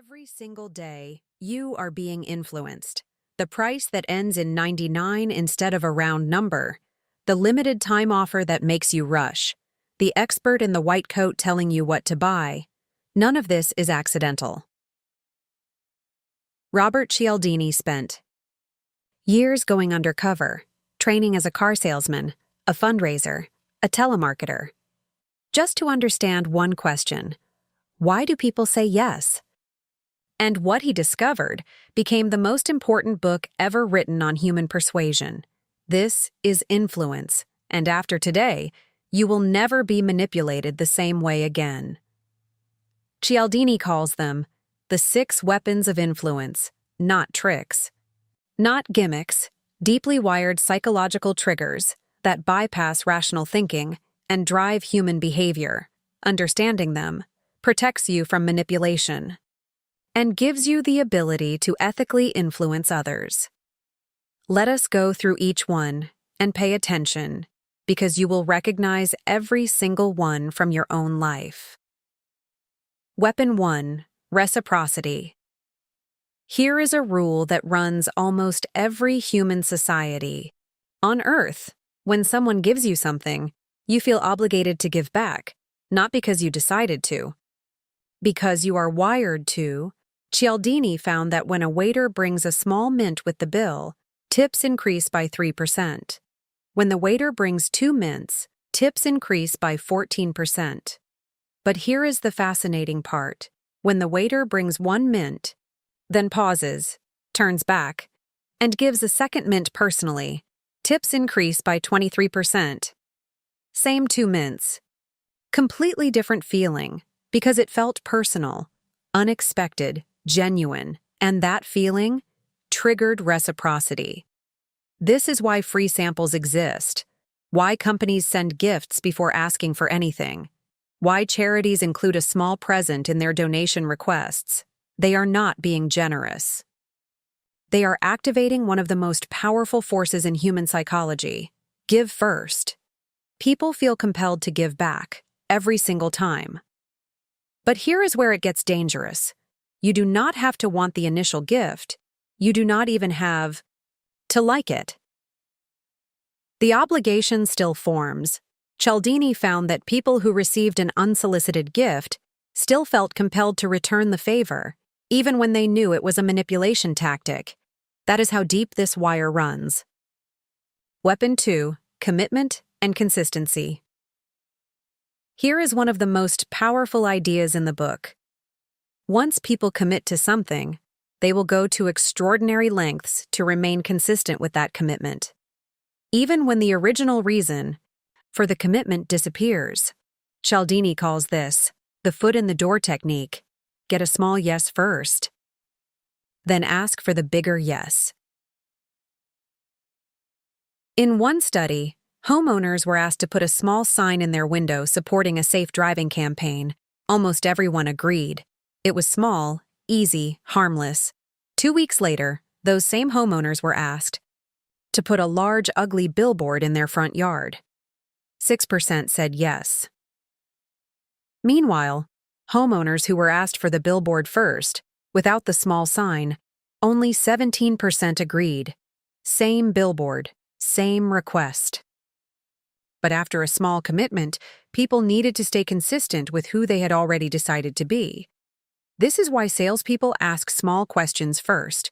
Every single day, you are being influenced. The price that ends in 99 instead of a round number. The limited time offer that makes you rush. The expert in the white coat telling you what to buy. None of this is accidental. Robert Cialdini spent years going undercover, training as a car salesman, a fundraiser, a telemarketer, just to understand one question: why do people say yes? And what he discovered became the most important book ever written on human persuasion. This is influence, and after today, you will never be manipulated the same way again. Cialdini calls them the 6 weapons of influence, not tricks. Not gimmicks, deeply wired psychological triggers that bypass rational thinking and drive human behavior. Understanding them protects you from manipulation and gives you the ability to ethically influence others. Let us go through each one and pay attention, because you will recognize every single one from your own life. Weapon 1: Reciprocity. Here is a rule that runs almost every human society. On Earth, when someone gives you something, you feel obligated to give back, not because you decided to. Because you are wired to. Cialdini found that when a waiter brings a small mint with the bill, tips increase by 3%. When the waiter brings 2 mints, tips increase by 14%. But here is the fascinating part. When the waiter brings 1 mint, then pauses, turns back, and gives a second mint personally, tips increase by 23%. Same 2 mints. Completely different feeling, because it felt personal, unexpected, genuine, and that feeling triggered reciprocity. This is why free samples exist, why companies send gifts before asking for anything, why charities include a small present in their donation requests. They are not being generous. They are activating one of the most powerful forces in human psychology: give first. People feel compelled to give back, every single time. But here is where it gets dangerous. You do not have to want the initial gift. You do not even have to like it. The obligation still forms. Cialdini found that people who received an unsolicited gift still felt compelled to return the favor, even when they knew it was a manipulation tactic. That is how deep this wire runs. Weapon 2: Commitment and consistency. Here is one of the most powerful ideas in the book. Once people commit to something, they will go to extraordinary lengths to remain consistent with that commitment, even when the original reason for the commitment disappears. Cialdini calls this the foot in the door technique. Get a small yes first, then ask for the bigger yes. In one study, homeowners were asked to put a small sign in their window supporting a safe driving campaign. Almost everyone agreed. It was small, easy, harmless. 2 weeks later, those same homeowners were asked to put a large, ugly billboard in their front yard. 6% said yes. Meanwhile, homeowners who were asked for the billboard first, without the small sign, only 17% agreed. Same billboard, same request. But after a small commitment, people needed to stay consistent with who they had already decided to be. This is why salespeople ask small questions first.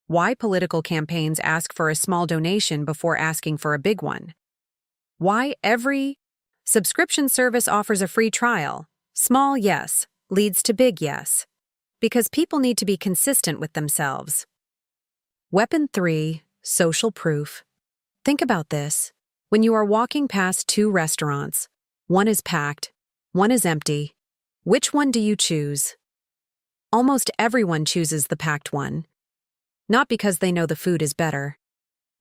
Why political campaigns ask for a small donation before asking for a big one. Why every subscription service offers a free trial. Small yes leads to big yes. Because people need to be consistent with themselves. Weapon 3: Social proof. Think about this. When you are walking past 2 restaurants, one is packed, one is empty. Which one do you choose? Almost everyone chooses the packed one. Not because they know the food is better,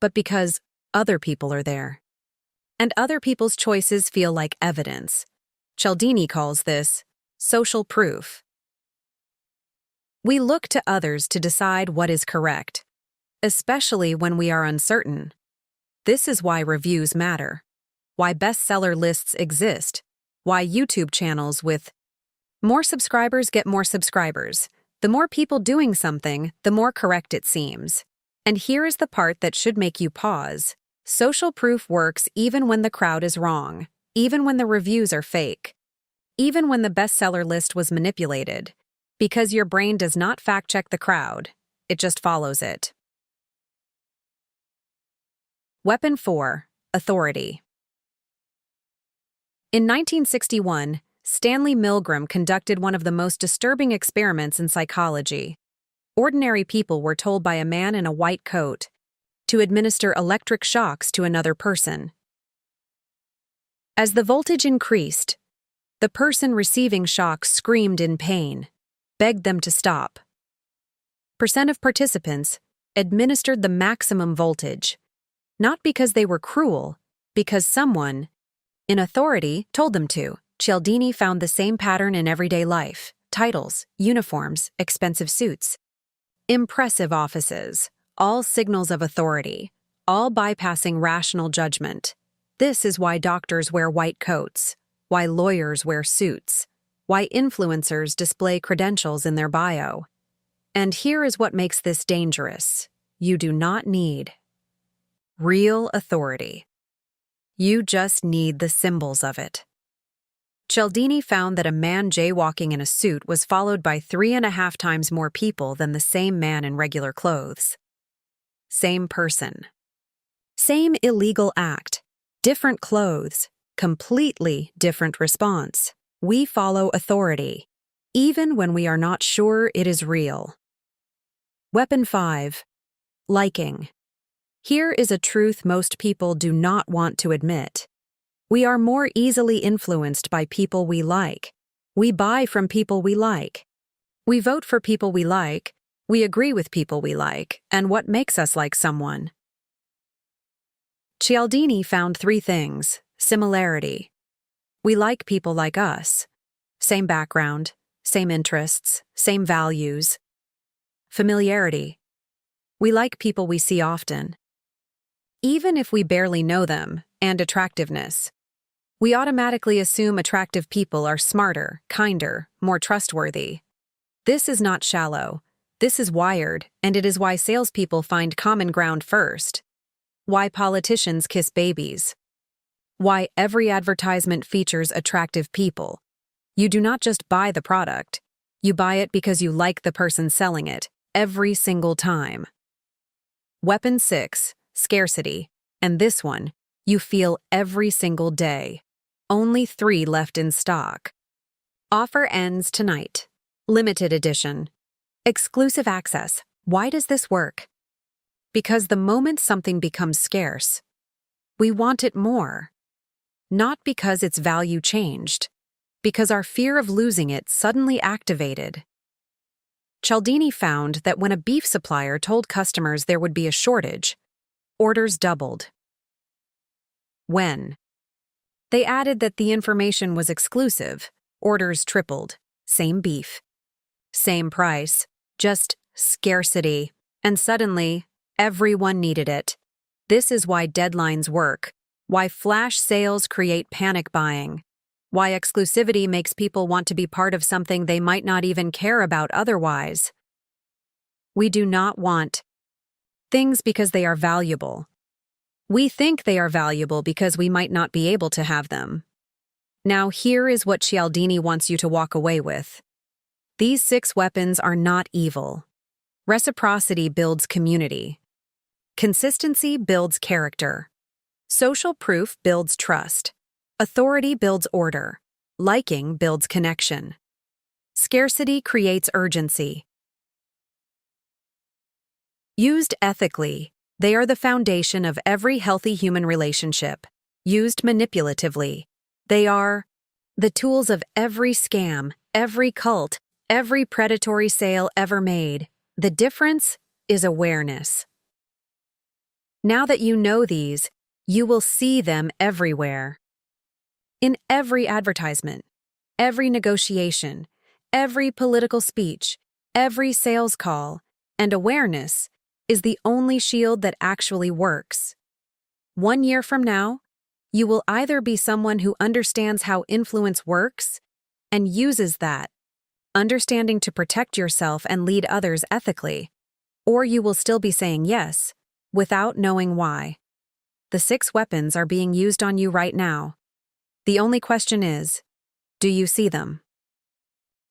but because other people are there. And other people's choices feel like evidence. Cialdini calls this social proof. We look to others to decide what is correct, especially when we are uncertain. This is why reviews matter, why bestseller lists exist, why YouTube channels with more subscribers get more subscribers, The more people doing something, the more correct it seems. And here is the part that should make you pause. Social proof works even when the crowd is wrong, even when the reviews are fake, even when the bestseller list was manipulated, because your brain does not fact-check the crowd, it just follows it. Weapon 4. Authority. In 1961, Stanley Milgram conducted one of the most disturbing experiments in psychology. Ordinary people were told by a man in a white coat to administer electric shocks to another person. As the voltage increased, the person receiving shocks screamed in pain, begged them to stop. Percent of participants administered the maximum voltage, not because they were cruel, because someone, in authority, told them to. Cialdini found the same pattern in everyday life: titles, uniforms, expensive suits, impressive offices, all signals of authority, all bypassing rational judgment. This is why doctors wear white coats, why lawyers wear suits, why influencers display credentials in their bio. And here is what makes this dangerous. You do not need real authority. You just need the symbols of it. Cialdini found that a man jaywalking in a suit was followed by 3.5 times more people than the same man in regular clothes. Same person. Same illegal act. Different clothes. Completely different response. We follow authority, even when we are not sure it is real. Weapon 5. Liking. Here is a truth most people do not want to admit. We are more easily influenced by people we like. We buy from people we like. We vote for people we like. We agree with people we like. And what makes us like someone? Cialdini found 3 things. Similarity. We like people like us. Same background, same interests, same values. Familiarity. We like people we see often, even if we barely know them. And attractiveness. We automatically assume attractive people are smarter, kinder, more trustworthy. This is not shallow. This is wired, and it is why salespeople find common ground first. Why politicians kiss babies. Why every advertisement features attractive people. You do not just buy the product. You buy it because you like the person selling it, every single time. Weapon 6. Scarcity. And this one, you feel every single day. Only 3 left in stock. Offer ends tonight. Limited edition. Exclusive access. Why does this work? Because the moment something becomes scarce, we want it more. Not because its value changed, because our fear of losing it suddenly activated. Cialdini found that when a beef supplier told customers there would be a shortage, orders doubled. When they added that the information was exclusive, orders tripled. Same beef. Same price. Just scarcity. And suddenly, everyone needed it. This is why deadlines work. Why flash sales create panic buying. Why exclusivity makes people want to be part of something they might not even care about otherwise. We do not want things because they are valuable. We think they are valuable because we might not be able to have them. Now here is what Cialdini wants you to walk away with. These 6 weapons are not evil. Reciprocity builds community. Consistency builds character. Social proof builds trust. Authority builds order. Liking builds connection. Scarcity creates urgency. Used ethically, they are the foundation of every healthy human relationship. Used manipulatively, they are the tools of every scam, every cult, every predatory sale ever made. The difference is awareness. Now that you know these, you will see them everywhere. In every advertisement, every negotiation, every political speech, every sales call, and awareness is the only shield that actually works. 1 year from now, you will either be someone who understands how influence works and uses that, understanding to protect yourself and lead others ethically, or you will still be saying yes, without knowing why. The 6 weapons are being used on you right now. The only question is, do you see them?